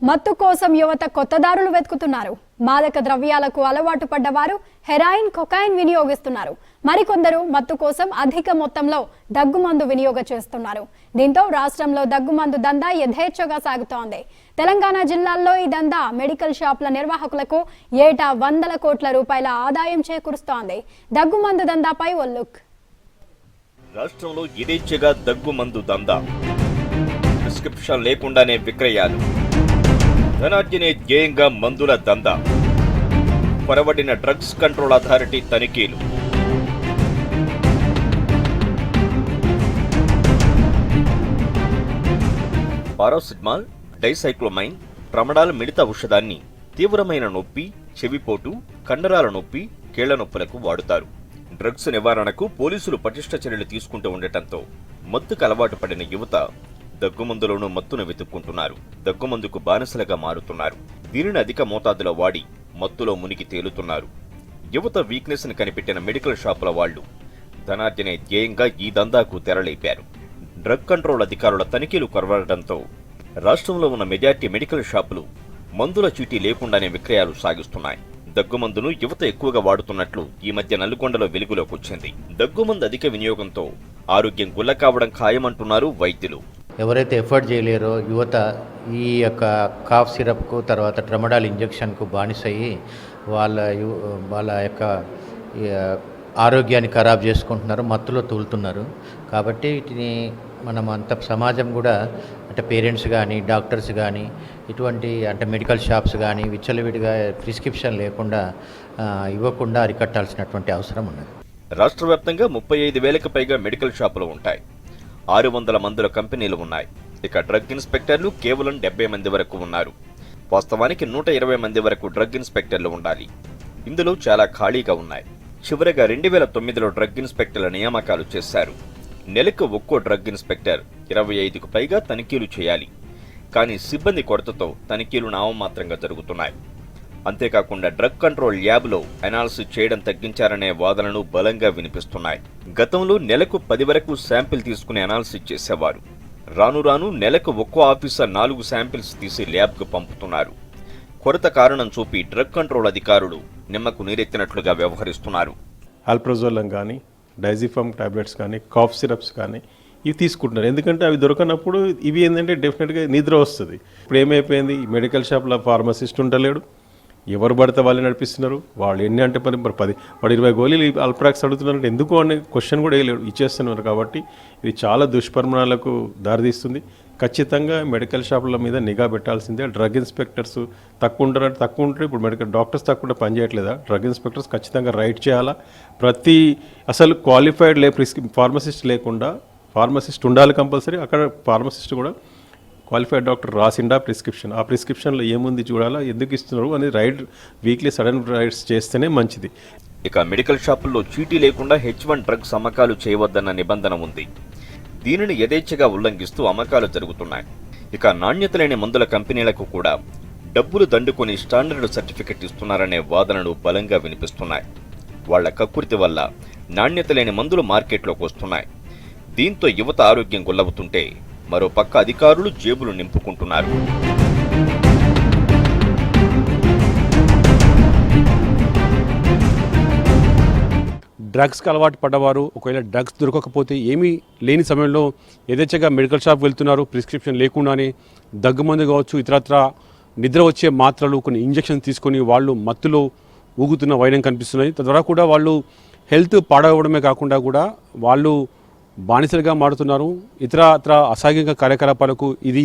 మత్తు కోసం యువత కొత్త దారులు వెతుకుతున్నారు. మాదక ద్రవ్యాలకు అలవాటు పడ్డవారు హెరాయిన్, కొకైన్ వినియోగిస్తున్నారు. మరికొందరు మత్తు కోసం అధిక మొత్తంలో దగ్గుమందు వినియోగ చేస్తున్నారు. దీంతో రాష్ట్రంలో దగ్గుమందు దందా యథేచ్ఛగా సాగుతోంది. తెలంగాణ జిల్లాల్లో ఈ దందా మెడికల్ షాపుల నిర్వాహకులకు ఏటా 100 కోట్ల రూపాయల ఆదాయం చేకూరుస్తోంది. దగ్గుమందు దందాపై ఓ లుక్. రాష్ట్రంలో యథేచ్ఛగా దగ్గుమందు దందా, ప్రిస్క్రిప్షన్ లేకుండానే విక్రయాలు, ధనార్జనే ధ్యేయంగా మందుల దందా, పొరబడిన డ్రగ్స్ కంట్రోల్ అథారిటీ తనిఖీలు. పారాసిటమాల్, డైసైక్లోమైన్, ట్రమడాల్ మిడత ఔషధాన్ని తీవ్రమైన నొప్పి, చెవిపోటు, కండరాల నొప్పి, కీళ్ల నొప్పులకు వాడుతారు. డ్రగ్స్ నివారణకు పోలీసులు పటిష్ట చర్యలు తీసుకుంటూ ఉండటంతో మత్తుకు అలవాటు పడిన యువత దగ్గుమందులోనూ మత్తును వెతుక్కుంటున్నారు. దగ్గుమందుకు బానిసలుగా మారుతున్నారు. దీనిని అధిక మోతాదులో వాడి మత్తులో మునిగి తేలుతున్నారు. యువత వీక్నెస్ ని కనిపెట్టిన మెడికల్ షాపుల వాళ్లు ధనార్జనే ధ్యేయంగా ఈ దందాకు తెరలేపారు. డ్రగ్ కంట్రోల్ అధికారుల తనిఖీలు కొరవడంతో రాష్ట్రంలో ఉన్న మెజార్టీ మెడికల్ షాపులు మందుల చీటీ లేకుండానే విక్రయాలు సాగిస్తున్నాయి. దగ్గుమందును యువత ఎక్కువగా వాడుతున్నట్లు ఈ మధ్య నల్గొండలో వెలుగులోకి వచ్చింది. దగ్గుమందు అధిక వినియోగంతో ఆరోగ్యం గుల్ల కావడం ఖాయమంటున్నారు వైద్యులు. ఎవరైతే ఎఫర్ట్ చేయలేరో యువత ఈ యొక్క కాఫ్ సిరప్కు తర్వాత ట్రమడాల్ ఇంజెక్షన్కు బానిసయ్యి వాళ్ళ యొక్క ఆరోగ్యాన్ని ఖరాబ్ చేసుకుంటున్నారు, మత్తులో తూలుతున్నారు. కాబట్టి వీటిని మనం అంత సమాజం కూడా అంటే పేరెంట్స్ కానీ డాక్టర్స్ కానీ ఇటువంటి అంటే మెడికల్ షాప్స్ కానీ విచ్చలవిడిగా ప్రిస్క్రిప్షన్ లేకుండా ఇవ్వకుండా అరికట్టాల్సినటువంటి అవసరం ఉన్నది. రాష్ట్ర వ్యాప్తంగా 35,000కు పైగా మెడికల్ షాపులు ఉంటాయి. 600 మందుల కంపెనీలు ఉన్నాయి. ఇక డ్రగ్ ఇన్స్పెక్టర్లు కేవలం 70 మంది వరకు ఉన్నారు. వాస్తవానికి 120 మంది వరకు డ్రగ్ ఇన్స్పెక్టర్లు ఉండాలి. ఇందులో చాలా ఖాళీగా ఉన్నాయి. చివరగా 2009లో డ్రగ్ ఇన్స్పెక్టర్ల నియామకాలు చేశారు. నెలకు ఒక్కో డ్రగ్ ఇన్స్పెక్టర్ 25కు పైగా తనిఖీలు చేయాలి. కానీ సిబ్బంది కొరతతో తనిఖీలు నామమాత్రంగా జరుగుతున్నాయి. అంతేకాకుండా డ్రగ్ కంట్రోల్ ల్యాబ్లో అనాలిసిస్ చేయడం తగ్గించారనే వాదనలు బలంగా వినిపిస్తున్నాయి. గతంలో నెలకు 10 వరకు శాంపిల్ తీసుకుని అనాలిసిస్ చేసేవారు. రాను రాను నెలకు ఒక్కో ఆఫీసర్ 4 శాంపిల్స్ తీసి ల్యాబ్కు పంపుతున్నారు. కొరత కారణం చూపి డ్రగ్ కంట్రోల్ అధికారులు నిమ్మకు నీరెత్తినట్లుగా వ్యవహరిస్తున్నారు. ఆల్ప్రజోలం కానీ, డైజిఫామ్ టాబ్లెట్స్ కానీ, కాఫ్ సిరప్స్ కానీ ఇవి తీసుకుంటున్నారు. ఎందుకంటే అవి దొరకనప్పుడు ఇవి ఏంటంటే డెఫినెట్గా నిద్ర వస్తుంది. ఇప్పుడు ఏమైపోయింది, మెడికల్ షాప్లో ఫార్మసిస్ట్ ఉండలేడు, ఎవరు పడితే వాళ్ళు నడిపిస్తున్నారు. వాళ్ళు ఎన్ని అంటే మరి 10 వాడు 20 గోళీలు అల్ప్రాక్స్ అడుగుతున్నారంటే ఎందుకు అనే క్వశ్చన్ కూడా వేయలేడు, ఇచ్చేస్తున్నారు. కాబట్టి ఇది చాలా దుష్పరిణామాలకు దారితీస్తుంది. ఖచ్చితంగా మెడికల్ షాపుల మీద నిఘా పెట్టాల్సిందే. డ్రగ్ ఇన్స్పెక్టర్స్ తక్కువ ఉంటారు. ఇప్పుడు మెడికల్ డాక్టర్స్ తక్కువ పనిచేయట్లేదా? డ్రగ్ ఇన్స్పెక్టర్స్ ఖచ్చితంగా రైట్ చేయాలా. అసలు క్వాలిఫైడ్ ఫార్మసిస్ట్ లేకుండా ఫార్మసిస్ట్ ఉండాలి కంపల్సరీ. అక్కడ ఫార్మసిస్ట్ కూడా క్వాలిఫైడ్ డాక్టర్ రాసిండా ప్రిస్క్రిప్షన్, ఆ ప్రిస్క్రిప్షన్లో ఏముంది చూడాలా, ఎందుకు ఇస్తున్నారు అనేది రైడ్ వీక్లీ సడన్ రైడ్స్ చేస్తేనే మంచిది. ఇక మెడికల్ షాపుల్లో చీటీ లేకుండా H1 డ్రగ్స్ అమ్మకాలు చేయవద్దన్న నిబంధన ఉంది. దీనిని యథేచ్ఛగా ఉల్లంఘిస్తూ అమ్మకాలు జరుగుతున్నాయి. ఇక నాణ్యత లేని మందుల కంపెనీలకు కూడా డబ్బులు దండుకొని స్టాండర్డ్ సర్టిఫికెట్ ఇస్తున్నారనే వాదనలు బలంగా వినిపిస్తున్నాయి. వాళ్ల కక్కుర్తి వల్ల నాణ్యత లేని మందులు మార్కెట్లోకి వస్తున్నాయి. దీంతో యువత ఆరోగ్యం గుల్లవుతుంటే మరో పక్క అధికారులు జేబులు నింపుకుంటున్నారు. డ్రగ్స్కి అలవాటు పడ్డవారు ఒకవేళ డ్రగ్స్ దొరకకపోతే ఏమీ లేని సమయంలో యథేచ్ఛగా మెడికల్ షాప్ వెళ్తున్నారు. ప్రిస్క్రిప్షన్ లేకుండానే దగ్గుమందు కావచ్చు, ఇతరత్ర నిద్ర వచ్చే మాత్రలు, కొన్ని ఇంజెక్షన్స్ తీసుకొని వాళ్ళు మత్తులో ఊగుతున్న వైనం కనిపిస్తున్నాయి. తద్వారా కూడా వాళ్ళు హెల్త్ పాడవడమే కాకుండా కూడా వాళ్ళు బానిసలుగా మారుతున్నారు. ఇతరత్ర అసాంఘిక కార్యకలాపాలకు ఇది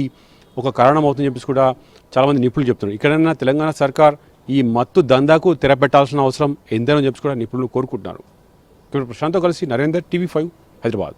ఒక కారణం అవుతుందని చెప్పేసి కూడా చాలామంది నిపుణులు చెప్తున్నారు. ఇక్కడైనా తెలంగాణ సర్కార్ ఈ మత్తు దందాకు తెరపెట్టాల్సిన అవసరం ఎంతైనా చెప్పి కూడా నిపుణులు కోరుకుంటున్నారు. ప్రశాంత్తో కలిసి నరేందర్, TV5 హైదరాబాద్.